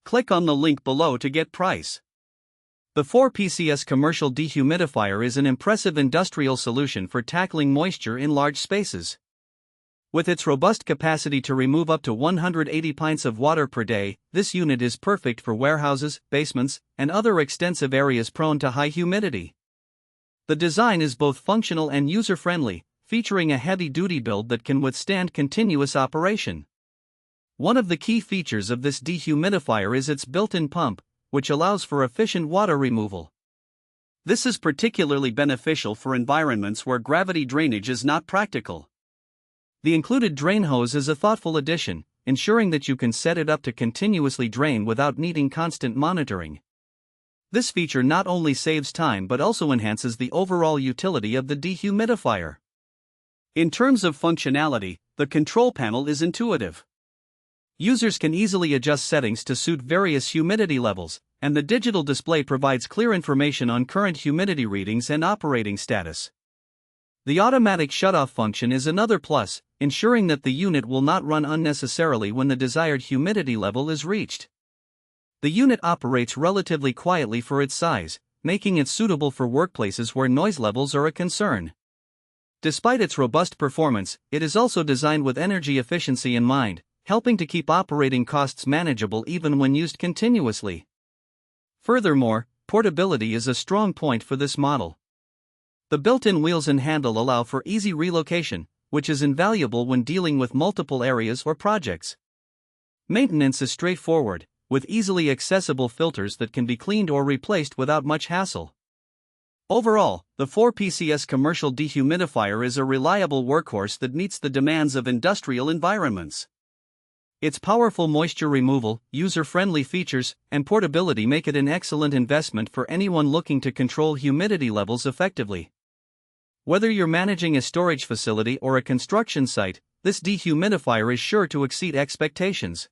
Click on the link below to get price. The 4PCS Commercial Dehumidifier is an impressive industrial solution for tackling moisture in large spaces. With its robust capacity to remove up to 180 pints of water per day, this unit is perfect for warehouses, basements, and other extensive areas prone to high humidity. The design is both functional and user-friendly, featuring a heavy-duty build that can withstand continuous operation. One of the key features of this dehumidifier is its built-in pump, which allows for efficient water removal. This is particularly beneficial for environments where gravity drainage is not practical. The included drain hose is a thoughtful addition, ensuring that you can set it up to continuously drain without needing constant monitoring. This feature not only saves time but also enhances the overall utility of the dehumidifier. In terms of functionality, the control panel is intuitive. Users can easily adjust settings to suit various humidity levels, and the digital display provides clear information on current humidity readings and operating status. The automatic shutoff function is another plus, ensuring that the unit will not run unnecessarily when the desired humidity level is reached. The unit operates relatively quietly for its size, making it suitable for workplaces where noise levels are a concern. Despite its robust performance, it is also designed with energy efficiency in mind, helping to keep operating costs manageable even when used continuously. Furthermore, portability is a strong point for this model. The built-in wheels and handle allow for easy relocation, which is invaluable when dealing with multiple areas or projects. Maintenance is straightforward, with easily accessible filters that can be cleaned or replaced without much hassle. Overall, the 4PCS Commercial Dehumidifier is a reliable workhorse that meets the demands of industrial environments. Its powerful moisture removal, user-friendly features, and portability make it an excellent investment for anyone looking to control humidity levels effectively. Whether you're managing a storage facility or a construction site, this dehumidifier is sure to exceed expectations.